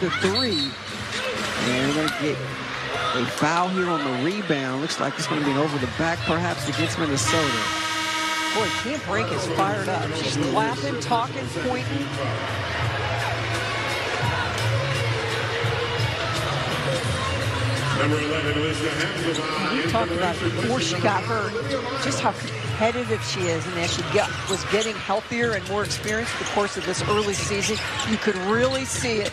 the three. And we're going to get a foul here on the rebound. Looks like it's going to be over the back, perhaps, against Minnesota. Boy, Cam Brink is fired up. She's clapping, talking, pointing. Number 11 was the half. We talked about before she got hurt, just how competitive she is. And as she was getting healthier and more experienced in the course of this early season, you could really see it.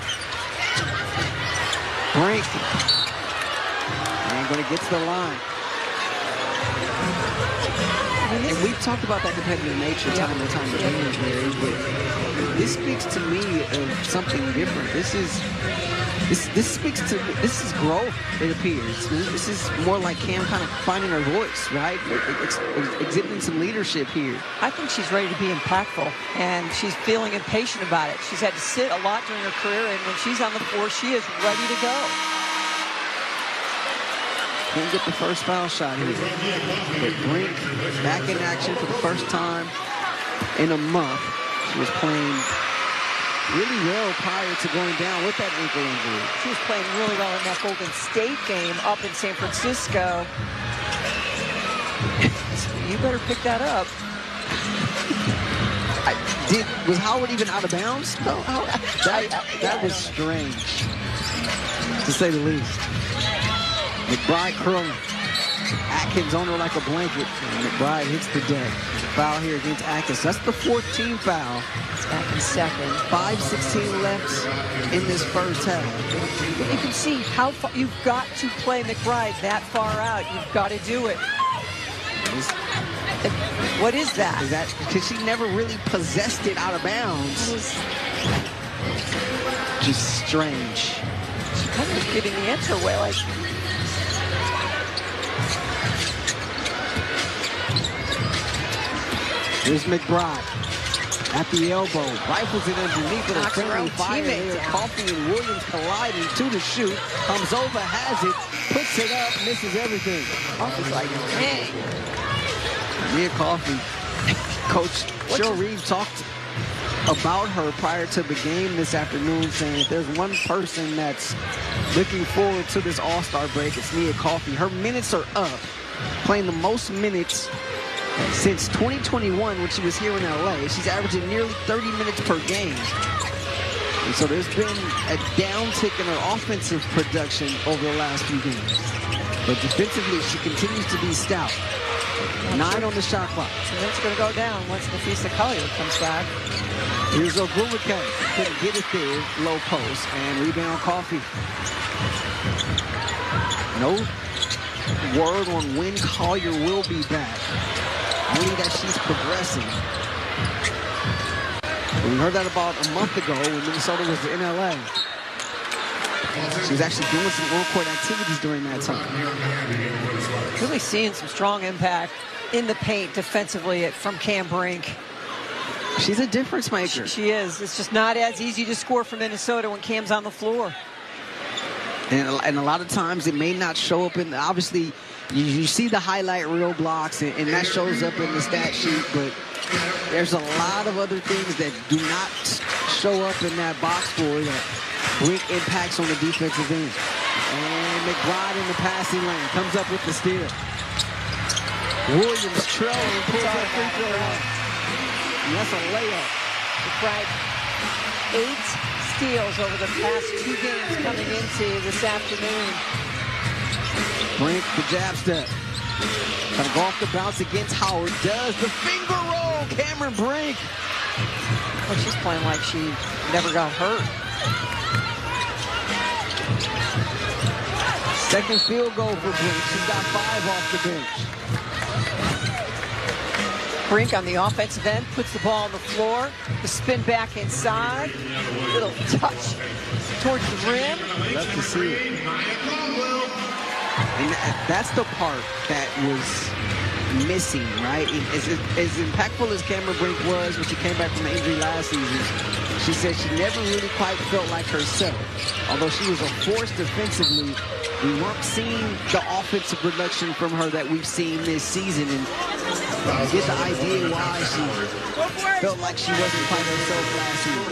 Brink. And going to get to the line. And we've talked about that competitive nature time and time again, Mary, but this speaks to me of something different. This is growth, it appears. This is more like Cam kind of finding her voice, right? Exhibiting some leadership here. I think she's ready to be impactful, and she's feeling impatient about it. She's had to sit a lot during her career, and when she's on the floor, she is ready to go. Can't get the first foul shot here. But Brink back in action for the first time in a month. She was playing really well prior to going down with that ankle injury. She was playing really well in that Golden State game up in San Francisco. You better pick that up. Was Howard even out of bounds? No, that was strange, to say the least. McBride curling. Atkins on her like a blanket. And McBride hits the deck. Foul here against Atkins. That's the 14th foul. It's back in second. 5:16 left in this first half. You can see how far you've got to play McBride that far out. You've got to do it. What is that? Is that because she never really possessed it out of bounds? Just strange. She kind of was giving the answer away, like. Here's McBride at the elbow. Rifles it underneath with a friendly fire there. Coffey and Williams colliding to the shoot. Comes over, has it, puts it up, misses everything. Coffey's like, dang. Mia Coffey. Coach Cheryl Reeve talked about her prior to the game this afternoon, saying if there's one person that's looking forward to this All-Star break, it's Mia Coffey. Her minutes are up, playing the most minutes since 2021 when she was here in LA. She's averaging nearly 30 minutes per game. And so there's been a downtick in her offensive production over the last few games. But defensively, she continues to be stout. 9 on the shot clock. So that's going to go down once Nafisa Collier comes back. Here's Ogumake. Couldn't get it there. Low post. And rebound Coffey. No word on when Collier will be back. Only that she's progressing. We heard that about a month ago when Minnesota was in LA. She was actually doing some on-court activities during that time. Really seeing some strong impact in the paint defensively from Cam Brink. She's a difference maker. She is. It's just not as easy to score for Minnesota when Cam's on the floor. And a lot of times it may not show up in, obviously, you see the highlight reel blocks, and that shows up in the stat sheet, but there's a lot of other things that do not show up in that box score that Brink impacts on the defensive end. And McBride in the passing lane comes up with the steal. Williams trailing, pulls up free throw line. And that's a layup. McBride, 8 steals over the past 2 games coming into this afternoon. Brink, the jab step. Trying to go off the bounce against Howard. Does the finger roll. Cameron Brink. Well, she's playing like she never got hurt. Second field goal for Brink. She's got 5 off the bench. Brink on the offensive end puts the ball on the floor. The spin back inside. Little touch towards the rim. Love to see it. And that's the part that was missing, right? As impactful as Cameron Brink was when she came back from the injury last season, she said she never really quite felt like herself. Although she was a force defensively, we weren't seeing the offensive production from her that we've seen this season. And you get the idea why she felt like she wasn't quite herself last week.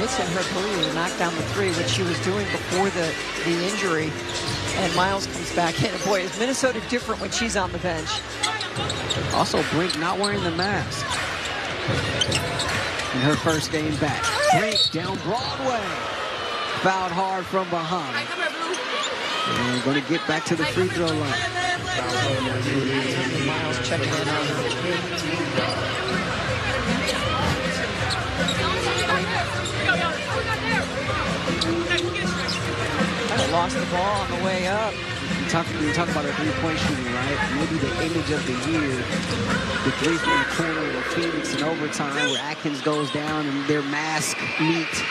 missing her ability to knock down the three, which she was doing before the injury. And Miles comes back in. And boy, is Minnesota different when she's on the bench. Also, Brink not wearing the mask in her first game back. Brink down Broadway. Fouled hard from behind. And going to get back to the free throw line. Miles checking in on her. Kind of lost the ball on the way up. You talk about a three-point shooting, right? Maybe the image of the year. The three from the corner of Phoenix in overtime where Atkins goes down and their mask meet.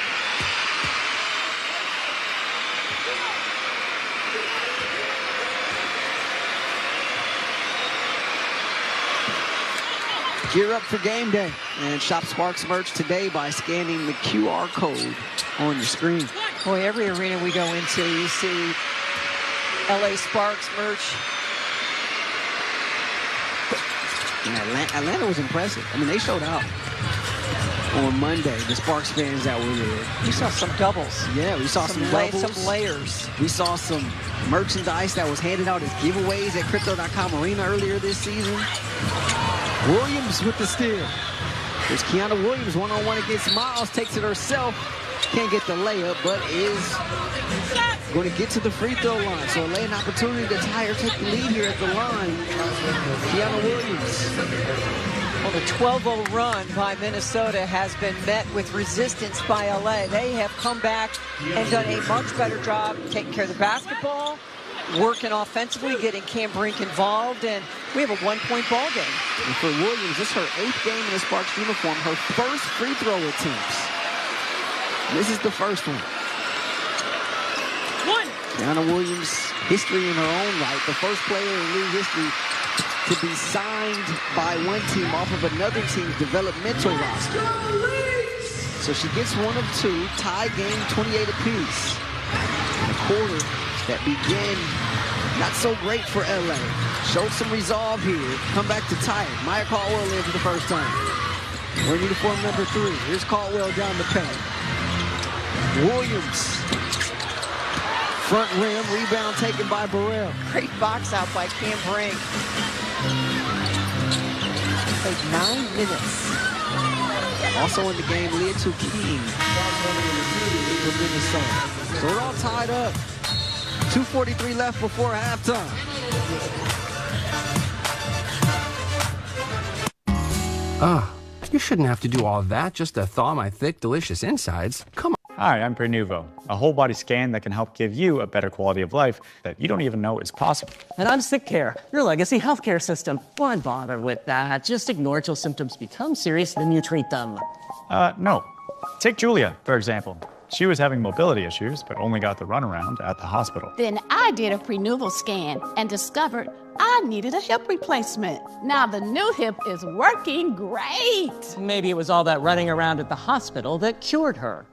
Gear up for game day and shop Sparks merch today by scanning the QR code on your screen. Boy, every arena we go into, you see LA Sparks merch. Yeah, Atlanta was impressive. I mean, they showed out on Monday, the Sparks fans that were there. We saw some doubles. Yeah, we saw some doubles. Some layers. We saw some merchandise that was handed out as giveaways at Crypto.com Arena earlier this season. Williams with the steal. There's Kiana Williams one-on-one against Miles. Takes it herself. Can't get the layup, but is going to get to the free throw line. So an opportunity to tie or take the lead here at the line. Kiana Williams. Well, the 12-0 run by Minnesota has been met with resistance by LA. They have come back and done a much better job taking care of the basketball, working offensively, getting Cam Brink involved, and we have a one-point ball game. And for Williams, this is her 8th game in the Sparks uniform, her first free throw attempts. This is the first one. Kiana Williams, history in her own right, the first player in league history to be signed by one team off of another team's developmental roster. So she gets one of two, tie game 28 apiece. A quarter that began not so great for LA. Showed some resolve here. Come back to tie it. Maya Caldwell in for the first time. We're in uniform number 3. Here's Caldwell down the paint. Williams. Front rim, rebound taken by Burrell. Great box out by Cam Brink. Played 9 minutes. Also in the game, Leah Tukeen from Minnesota. So we're all tied up. 2:43 left before halftime. You shouldn't have to do all that just to thaw my thick, delicious insides. Come on. Hi, I'm Prenuvo, a whole body scan that can help give you a better quality of life that you don't even know is possible. And I'm Sick Care, your legacy healthcare system. Why bother with that? Just ignore till symptoms become serious, then you treat them. No. Take Julia, for example. She was having mobility issues, but only got the runaround at the hospital. Then I did a Prenuvo scan and discovered I needed a hip replacement. Now the new hip is working great. Maybe it was all that running around at the hospital that cured her.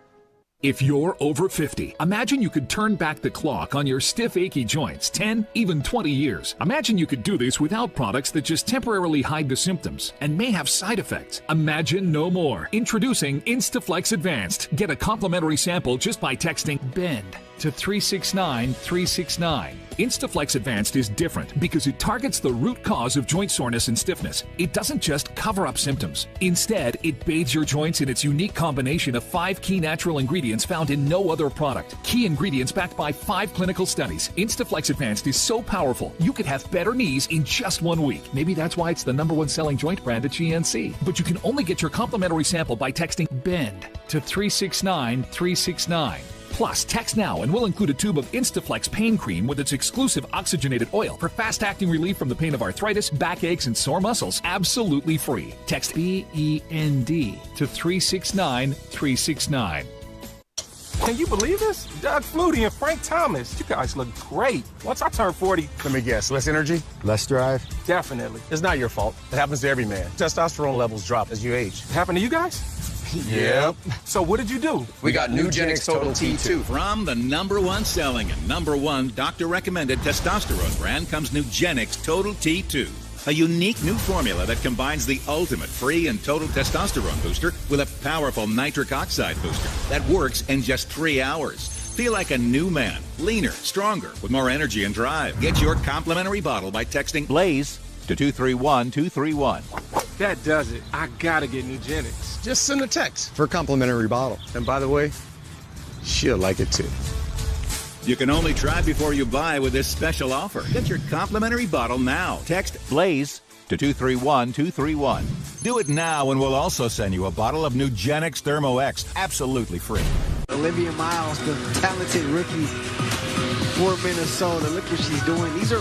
If you're over 50, imagine you could turn back the clock on your stiff, achy joints 10, even 20 years. Imagine you could do this without products that just temporarily hide the symptoms and may have side effects. Imagine no more. Introducing Instaflex Advanced. Get a complimentary sample just by texting BEND to 369-369. Instaflex Advanced is different because it targets the root cause of joint soreness and stiffness. It doesn't just cover up symptoms. Instead, it bathes your joints in its unique combination of 5 key natural ingredients found in no other product. Key ingredients backed by 5 clinical studies. Instaflex Advanced is so powerful, you could have better knees in just 1 week. Maybe that's why it's the #1 selling joint brand at GNC. But you can only get your complimentary sample by texting BEND to 369-369. Plus, text now and we'll include a tube of Instaflex pain cream with its exclusive oxygenated oil for fast-acting relief from the pain of arthritis, backaches, and sore muscles. Absolutely free. Text BEND to 369-369. Can you believe this? Doug Flutie and Frank Thomas. You guys look great. Once I turn 40... Let me guess, less energy, less drive? Definitely. It's not your fault. It happens to every man. Testosterone levels drop as you age. It happened to you guys? Yep. So what did you do? We got Nugenix Total T2. From the #1 selling and #1 doctor-recommended testosterone brand comes Nugenix Total T2. a unique new formula that combines the ultimate free and total testosterone booster with a powerful nitric oxide booster that works in just 3 hours. Feel like a new man, leaner, stronger, with more energy and drive. Get your complimentary bottle by texting BLAZE to 231-231. That does it. I gotta get Nugenics. Just send a text for a complimentary bottle. And by the way, she'll like it too. You can only try before you buy with this special offer. Get your complimentary bottle now. Text BLAZE to 231-231. Do it now and we'll also send you a bottle of Nugenix Thermo X absolutely free. Olivia Miles, the talented rookie for Minnesota. Look what she's doing. These are